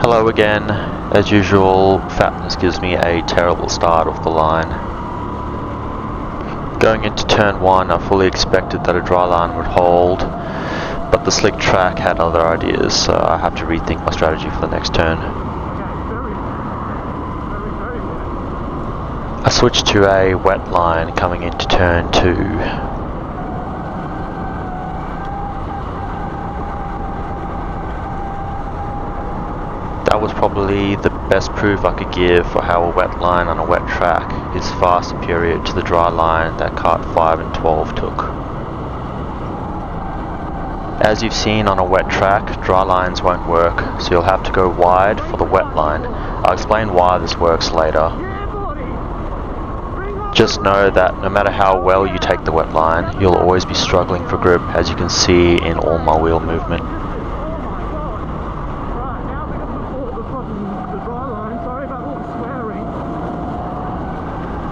Hello again. As usual, fatness gives me a terrible start off the line. Going into turn 1, I fully expected that a dry line would hold, but the slick track had other ideas, so I have to rethink my strategy for the next turn. I switched to a wet line coming into turn 2. That was probably the best proof I could give for how a wet line on a wet track is far superior to the dry line that kart 5 and 12 took. As you've seen on a wet track, dry lines won't work, so you'll have to go wide for the wet line. I'll explain why this works later. Just know that no matter how well you take the wet line, you'll always be struggling for grip, as you can see in all my wheel movement.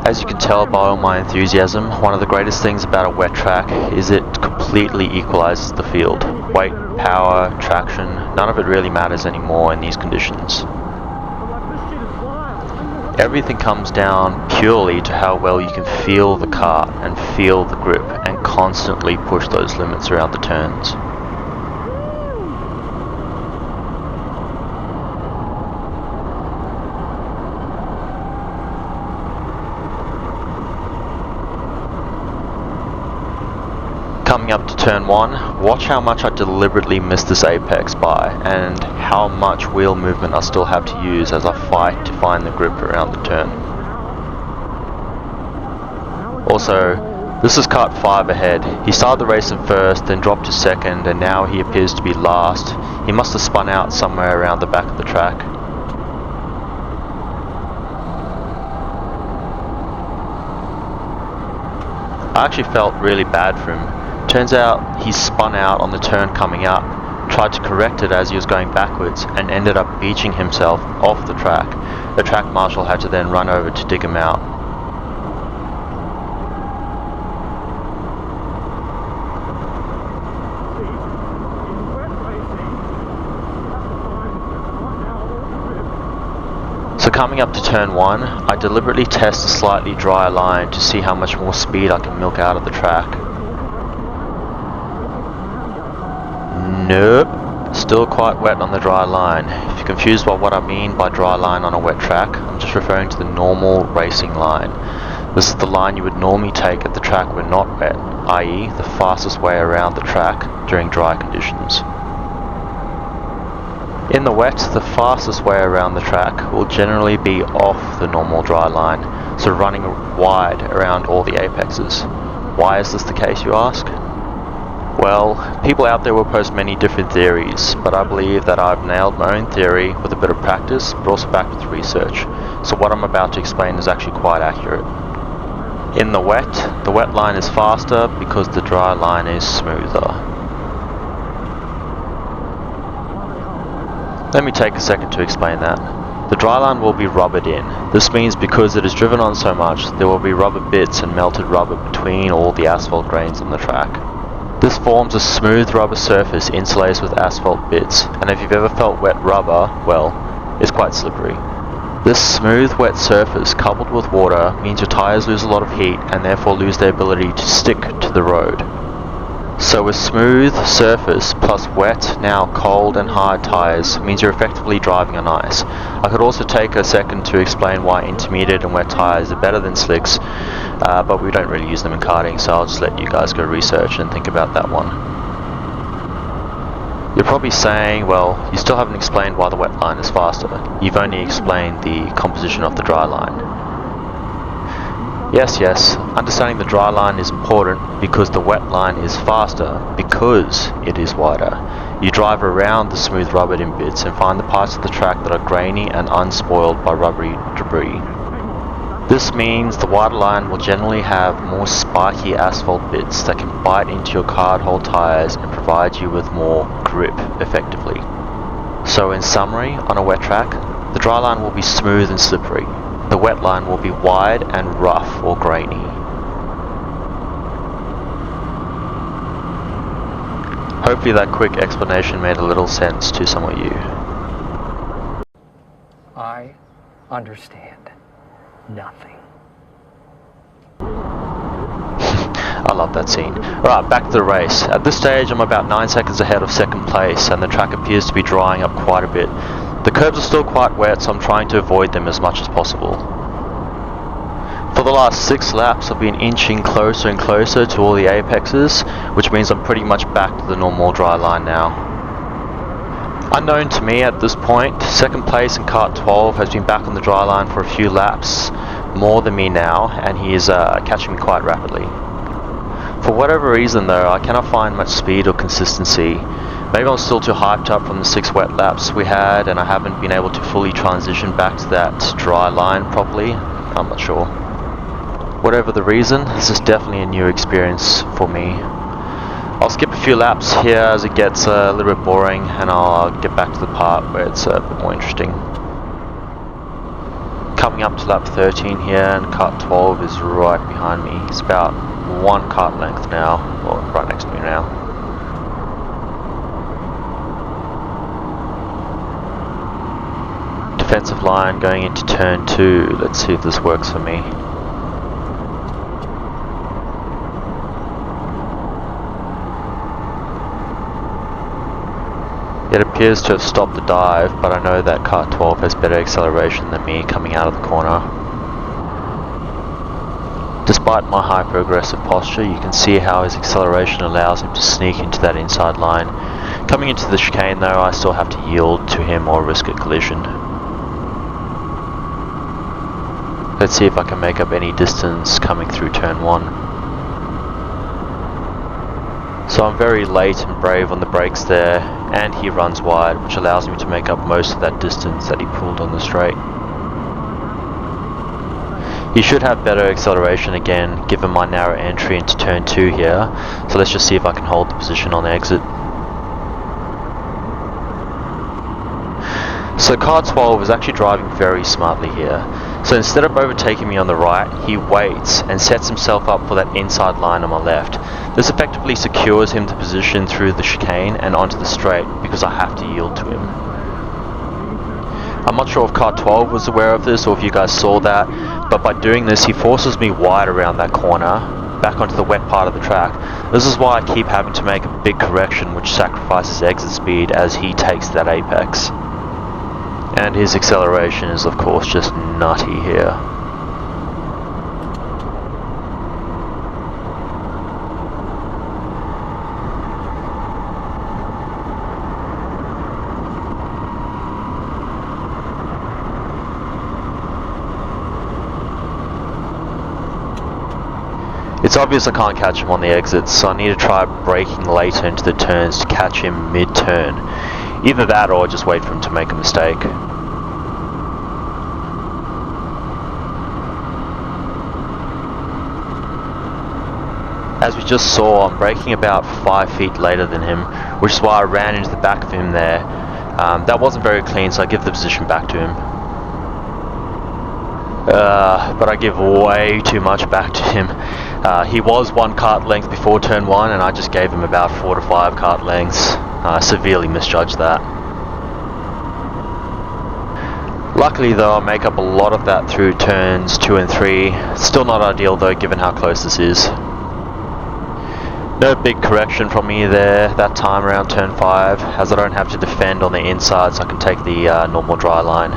As you can tell by all my enthusiasm, one of the greatest things about a wet track is it completely equalizes the field. Weight, power, traction, none of it really matters anymore in these conditions. Everything comes down purely to how well you can feel the kart and feel the grip and constantly push those limits around the turns. Coming up to turn 1, watch how much I deliberately missed this apex by, and how much wheel movement I still have to use as I fight to find the grip around the turn. Also, this is kart 5 ahead. He started the race in first, then dropped to second, and now he appears to be last. He must have spun out somewhere around the back of the track. I actually felt really bad for him. Turns out he spun out on the turn coming up, tried to correct it as he was going backwards, and ended up beaching himself off the track. The track marshal had to then run over to dig him out. So coming up to turn 1, I deliberately test a slightly drier line to see how much more speed I can milk out of the track. Nope, still quite wet on the dry line. If you're confused by what I mean by dry line on a wet track, I'm just referring to the normal racing line. This is the line you would normally take if the track were not wet, i.e. the fastest way around the track during dry conditions. In the wet, the fastest way around the track will generally be off the normal dry line, so running wide around all the apexes. Why is this the case, you ask? Well, people out there will post many different theories, but I believe that I've nailed my own theory with a bit of practice, but also backed with research. So what I'm about to explain is actually quite accurate. In the wet line is faster because the dry line is smoother. Let me take a second to explain that. The dry line will be rubbered in. This means because it is driven on so much, there will be rubber bits and melted rubber between all the asphalt grains on the track. This forms a smooth rubber surface insulated with asphalt bits, and if you've ever felt wet rubber, well, it's quite slippery. This smooth wet surface coupled with water means your tyres lose a lot of heat and therefore lose their ability to stick to the road. So a smooth surface plus wet, now cold and hard tyres means you're effectively driving on ice. I could also take a second to explain why intermediate and wet tyres are better than slicks, but we don't really use them in karting, so I'll just let you guys go research and think about that one. You're probably saying, well, you still haven't explained why the wet line is faster. You've only explained the composition of the dry line. Yes, understanding the dry line is important because the wet line is faster because it is wider. You drive around the smooth rubbered in bits and find the parts of the track that are grainy and unspoiled by rubbery debris. This means the wider line will generally have more spiky asphalt bits that can bite into your card hold tyres and provide you with more grip effectively. So in summary, on a wet track, the dry line will be smooth and slippery. The wet line will be wide and rough or grainy. Hopefully that quick explanation made a little sense to some of you. I understand nothing. I love that scene. Alright, back to the race. At this stage I'm about 9 seconds ahead of second place and the track appears to be drying up quite a bit. The curbs are still quite wet, so I'm trying to avoid them as much as possible. For the last 6 laps I've been inching closer and closer to all the apexes, which means I'm pretty much back to the normal dry line now. Unknown to me at this point, second place in kart 12 has been back on the dry line for a few laps more than me now, and he is catching me quite rapidly. For whatever reason though, I cannot find much speed or consistency. Maybe I'm still too hyped up from the 6 wet laps we had and I haven't been able to fully transition back to that dry line properly. I'm not sure. Whatever the reason, this is definitely a new experience for me. I'll skip a few laps here as it gets a little bit boring and I'll get back to the part where it's a bit more interesting. Coming up to lap 13 here and kart 12 is right behind me. It's about 1 kart length now, or right next to me now. Defensive line going into turn 2. Let's see if this works for me. It appears to have stopped the dive, but I know that kart 12 has better acceleration than me coming out of the corner. Despite my high progressive posture, you can see how his acceleration allows him to sneak into that inside line. Coming into the chicane though, I still have to yield to him or risk a collision. Let's see if I can make up any distance coming through turn 1. So I'm very late and brave on the brakes there, and he runs wide, which allows me to make up most of that distance that he pulled on the straight. He should have better acceleration again, given my narrow entry into turn 2 here, so let's just see if I can hold the position on the exit. So kart 12 is actually driving very smartly here. So instead of overtaking me on the right, he waits and sets himself up for that inside line on my left. This effectively secures him to position through the chicane and onto the straight because I have to yield to him. I'm not sure if kart 12 was aware of this or if you guys saw that, but by doing this he forces me wide around that corner, back onto the wet part of the track. This is why I keep having to make a big correction which sacrifices exit speed as he takes that apex. And his acceleration is of course just nutty here. It's obvious I can't catch him on the exits, so I need to try braking later into the turns to catch him mid-turn. Either that or just wait for him to make a mistake. As we just saw, I'm braking about 5 feet later than him, which is why I ran into the back of him there. That wasn't very clean, so I give the position back to him. But I give way too much back to him. He was 1 kart length before turn 1 and I just gave him about 4 to 5 kart lengths. I severely misjudged that. Luckily though, I make up a lot of that through turns 2 and 3. Still not ideal though, given how close this is. No big correction from me there that time around turn 5, as I don't have to defend on the inside, so I can take the normal dry line.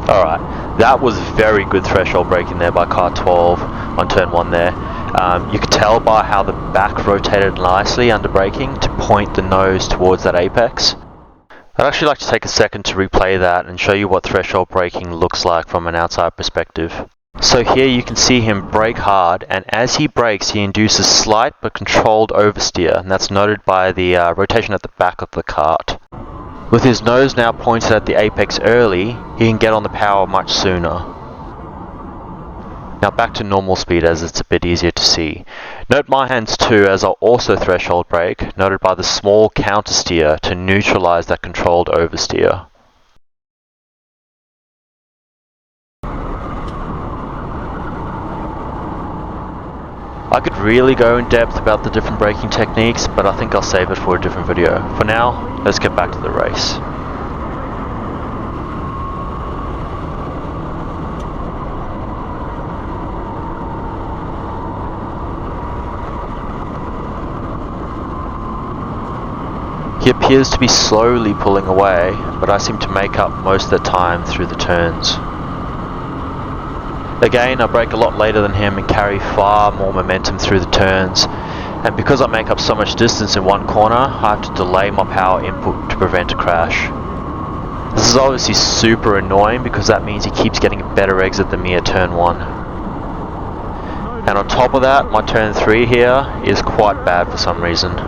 Alright, that was very good threshold braking there by kart 12 on turn 1 there. You could tell by how the back rotated nicely under braking to point the nose towards that apex. I'd actually like to take a second to replay that and show you what threshold braking looks like from an outside perspective. So here you can see him brake hard, and as he brakes he induces slight but controlled oversteer, and that's noted by the rotation at the back of the kart. With his nose now pointed at the apex early, he can get on the power much sooner. Now back to normal speed as it's a bit easier to see. Note my hands too, as I'll also threshold brake, noted by the small counter steer to neutralize that controlled oversteer. I could really go in depth about the different braking techniques, but I think I'll save it for a different video. For now, let's get back to the race. He appears to be slowly pulling away, but I seem to make up most of the time through the turns. Again, I brake a lot later than him and carry far more momentum through the turns, and because I make up so much distance in one corner, I have to delay my power input to prevent a crash. This is obviously super annoying because that means he keeps getting a better exit than me at turn 1. And on top of that, my turn 3 here is quite bad for some reason.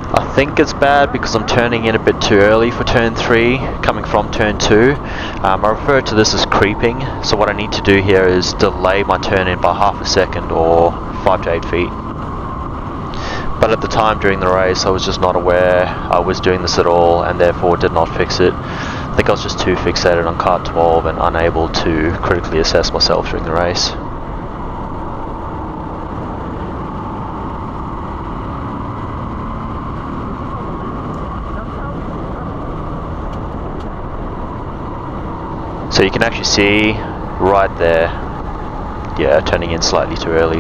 I think it's bad because I'm turning in a bit too early for turn 3, coming from turn 2. I refer to this as creeping, so what I need to do here is delay my turn in by half a second or 5 to 8 feet. But at the time during the race I was just not aware I was doing this at all and therefore did not fix it. I think I was just too fixated on kart 12 and unable to critically assess myself during the race. So you can actually see right there, yeah, turning in slightly too early.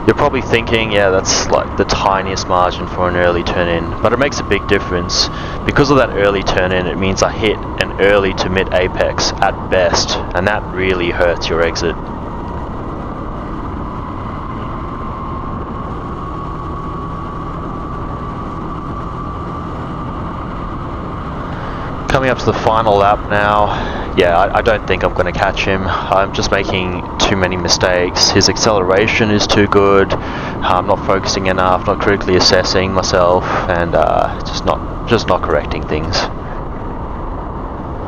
You're probably thinking, yeah, that's like the tiniest margin for an early turn in, but it makes a big difference. Because of that early turn in, it means I hit an early to mid apex at best, and that really hurts your exit. Coming up to the final lap now, yeah, I don't think I'm going to catch him. I'm just making too many mistakes. His acceleration is too good. I'm not focusing enough, not critically assessing myself, and just not correcting things.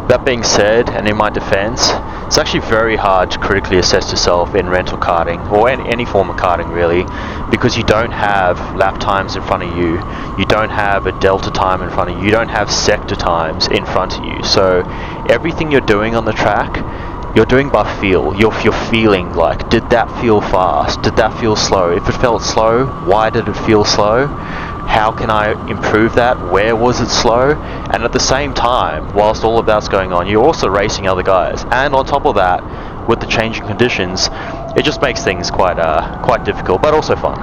That being said, and in my defense, it's actually very hard to critically assess yourself in rental karting, or any form of karting really, because you don't have lap times in front of you, you don't have a delta time in front of you, you don't have sector times in front of you. So everything you're doing on the track, you're doing by feel. You're feeling like, did that feel fast? Did that feel slow? If it felt slow, why did it feel slow? How can I improve that? Where was it slow? And at the same time, whilst all of that's going on, you're also racing other guys. And on top of that, with the changing conditions, it just makes things quite difficult, but also fun.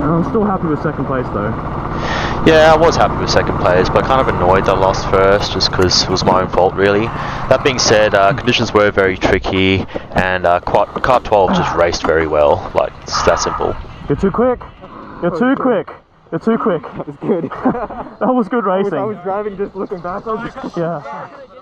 I'm still happy with second place though. Yeah, I was happy with second place, but kind of annoyed that I lost first, just because it was my own fault, really. That being said, conditions were very tricky, and kart 12 just raced very well. Like, it's that simple. You're too quick. You're too quick. You're too quick. That was good. That was good racing. I was driving just looking back. I was just... Yeah.